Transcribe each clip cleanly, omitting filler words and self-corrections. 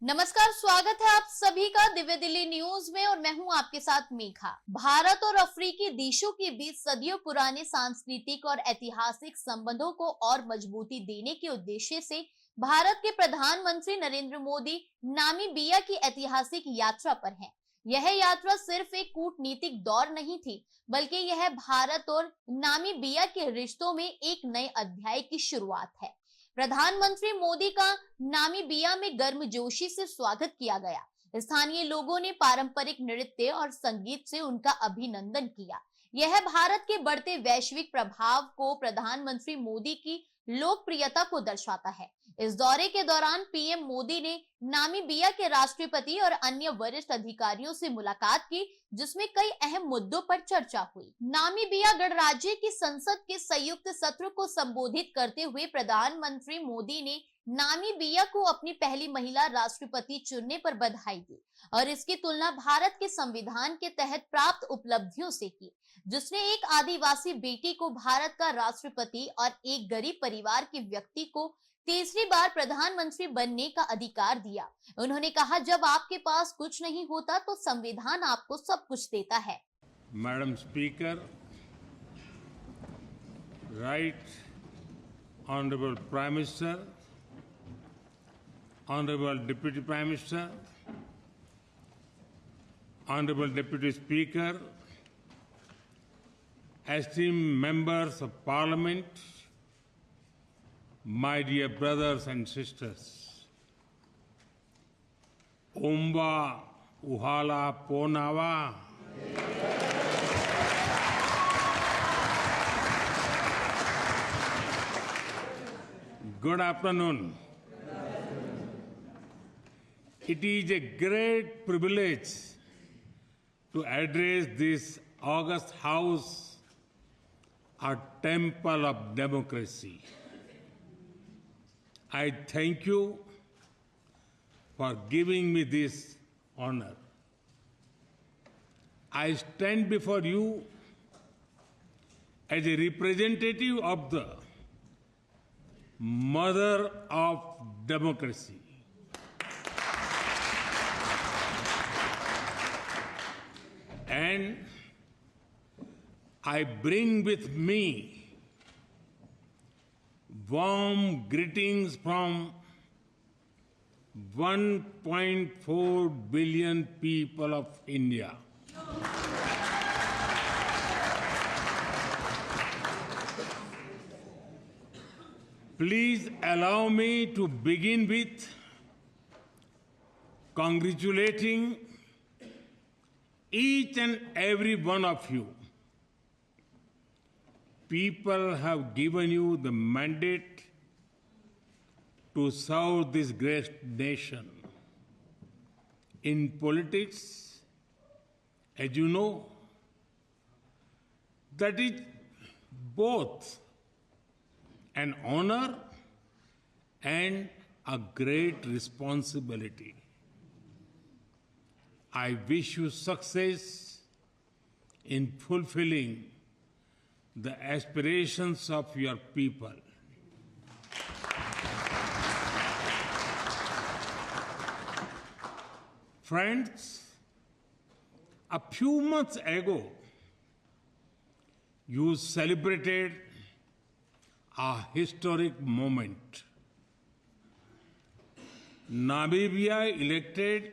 नमस्कार, स्वागत है आप सभी का दिव्य दिल्ली न्यूज में और मैं हूं आपके साथ मेघा। भारत और अफ्रीकी देशों के बीच सदियों पुराने सांस्कृतिक और ऐतिहासिक संबंधों को और मजबूती देने के उद्देश्य से भारत के प्रधानमंत्री नरेंद्र मोदी नामीबिया की ऐतिहासिक यात्रा पर हैं। यह यात्रा सिर्फ एक कूटनीतिक दौर नहीं थी, बल्कि यह भारत और नामीबिया के रिश्तों में एक नए अध्याय की शुरुआत है। प्रधानमंत्री मोदी का नामीबिया में गर्मजोशी से स्वागत किया गया। स्थानीय लोगों ने पारंपरिक नृत्य और संगीत से उनका अभिनंदन किया। यह भारत के बढ़ते वैश्विक प्रभाव को प्रधानमंत्री मोदी की लोकप्रियता को दर्शाता है। इस दौरे के दौरान पीएम मोदी ने नामीबिया के राष्ट्रपति और अन्य वरिष्ठ अधिकारियों से मुलाकात की, जिसमें कई अहम मुद्दों पर चर्चा हुई। नामीबिया गणराज्य की संसद के संयुक्त सत्र को संबोधित करते हुए प्रधानमंत्री मोदी ने नामीबिया को अपनी पहली महिला राष्ट्रपति चुनने पर बधाई दी और इसकी तुलना भारत के संविधान के तहत प्राप्त उपलब्धियों से की, जिसने एक आदिवासी बेटी को भारत का राष्ट्रपति और एक गरीब परिवार के व्यक्ति को तीसरी बार प्रधानमंत्री बनने का अधिकार दिया। उन्होंने कहा, जब आपके पास कुछ नहीं होता तो संविधान आपको सब कुछ देता है। Madam speaker, right honourable prime minister, honourable deputy prime minister, honourable deputy speaker, esteemed members of parliament, my dear brothers and sisters, Omba Uhala Ponawa. Good afternoon. It is a great privilege to address this august house, a temple of democracy. I thank you for giving me this honor. I stand before you as a representative of the mother of democracy. And I bring with me warm greetings from 1.4 billion people of India. Please allow me to begin with congratulating each and every one of you. People have given you the mandate to serve this great nation. In politics, as you know, that is both an honor and a great responsibility. I wish you success in fulfilling the aspirations of your people. Friends, a few months ago, you celebrated a historic moment. Namibia elected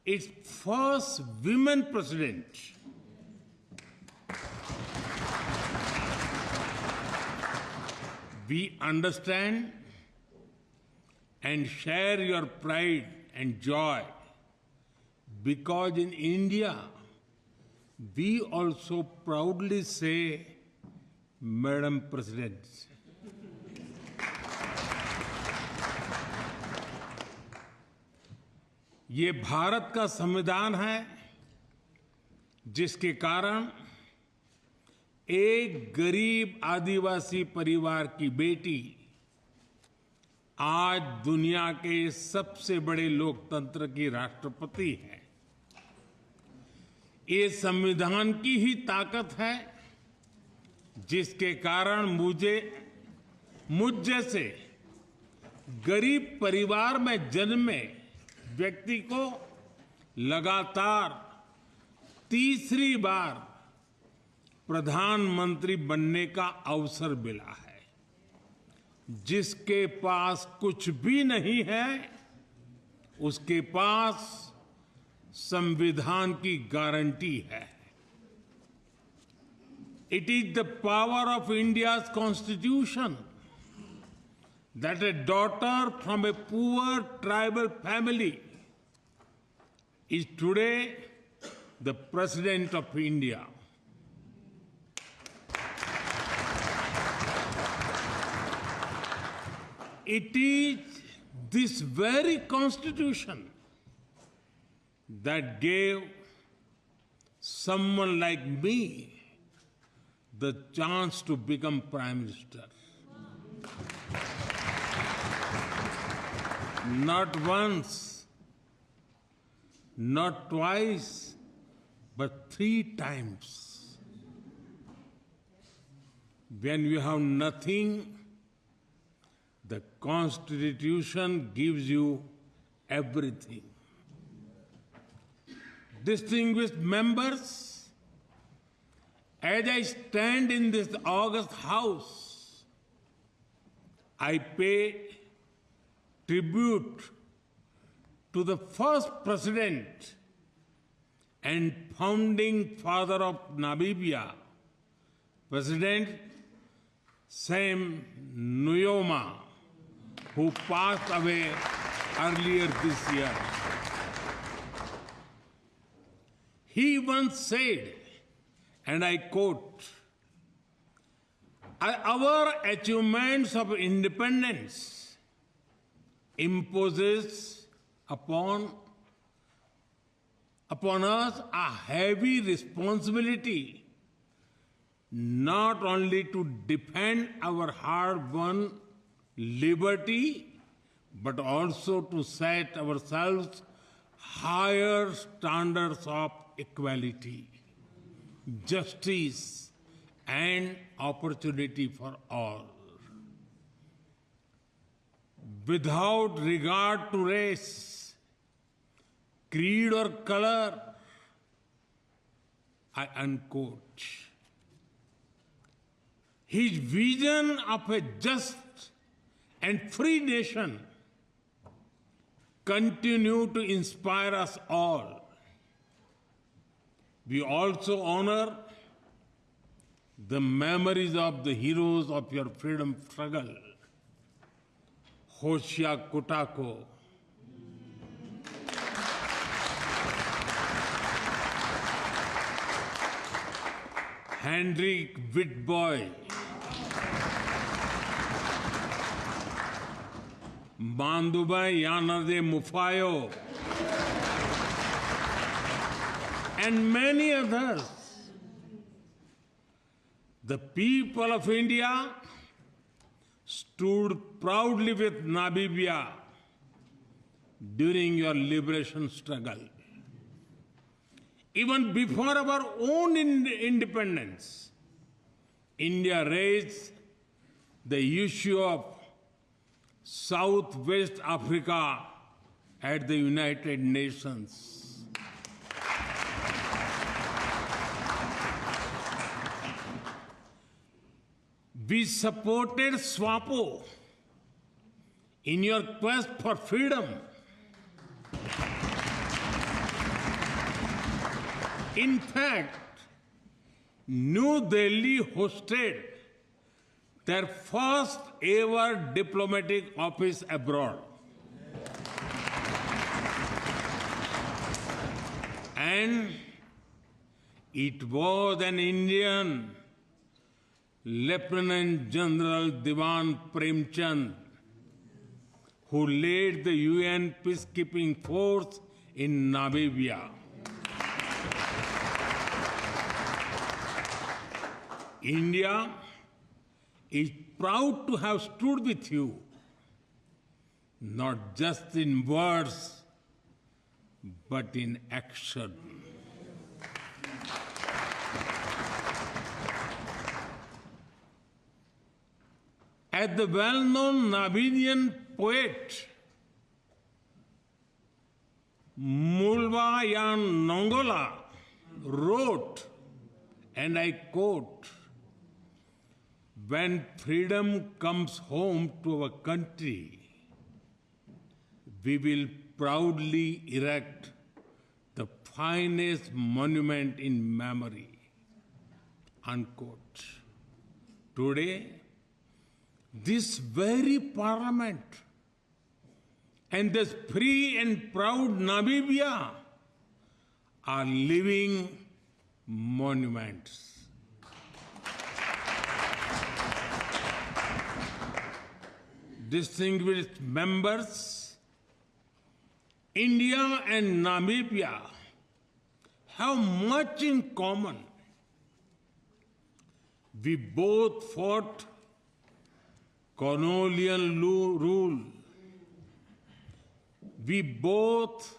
its first women president. We understand and share your pride and joy because in India, we also proudly say, Madam President. ये भारत का संविधान है जिसके कारण एक गरीब आदिवासी परिवार की बेटी आज दुनिया के सबसे बड़े लोकतंत्र की राष्ट्रपति है। ये संविधान की ही ताकत है जिसके कारण मुझ जैसे गरीब परिवार में जन्मे व्यक्ति को लगातार तीसरी बार प्रधानमंत्री बनने का अवसर मिला है। जिसके पास कुछ भी नहीं है, उसके पास संविधान की गारंटी है। It is the power of India's constitution that a daughter from a poor tribal family is today the President of India. It is this very constitution that gave someone like me the chance to become Prime Minister. Not once, not twice, but 3 times. When you have nothing, the Constitution gives you everything. Distinguished members, as I stand in this august house, I pay tribute to the first president and founding father of Namibia, President Sam Nujoma, who passed away earlier this year. He once said, and I quote, "Our achievements of independence imposes upon us a heavy responsibility not only to defend our hard-won liberty, but also to set ourselves higher standards of equality, justice, and opportunity for all. Without regard to race, creed, or color," I unquote. His vision of a just and free nation continue to inspire us all. We also honor the memories of the heroes of your freedom struggle, Hoshea Kutako, Hendrik Witbooi, Mandubai Yanade Mufayo, and many others. The people of India stood proudly with Namibia during your liberation struggle. Even before our own independence, India raised the issue of Southwest Africa at the United Nations. We supported SWAPO in your quest for freedom. In fact, New Delhi hosted their first ever diplomatic office abroad. And it was an Indian, Lieutenant General Diwan Premchand, who led the UN peacekeeping force in Namibia. India is proud to have stood with you, not just in words, but in action. At the well-known Namibian poet Mulvayan Nongola wrote, and I quote, "When freedom comes home to our country, we will proudly erect the finest monument in memory," unquote. Today, this very parliament and this free and proud Namibia are living monuments. Distinguished members, India and Namibia have much in common. We both fought colonial rule. We both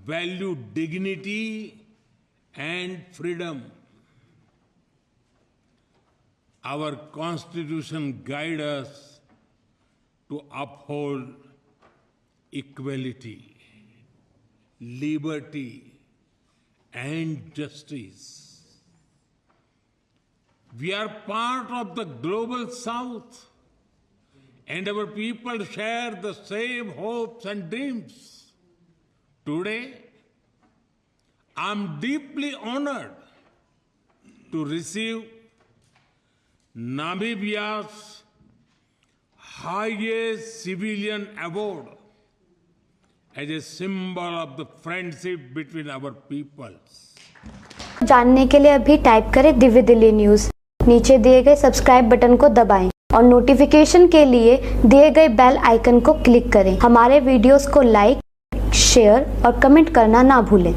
value dignity and freedom. Our Constitution guides us to uphold equality, liberty, and justice. We are part of the global South, and our people share the same hopes and dreams. Today, I'm deeply honored to receive Namibia's highest civilian award as a symbol of the friendship between our peoples. जानने के लिए अभी type करें Divya Delhi news. नीचे दिए गए subscribe button को दबाएं और नोटिफिकेशन के लिए दिए गए बेल आइकन को क्लिक करें। हमारे वीडियोस को लाइक, शेयर और कमेंट करना ना भूलें।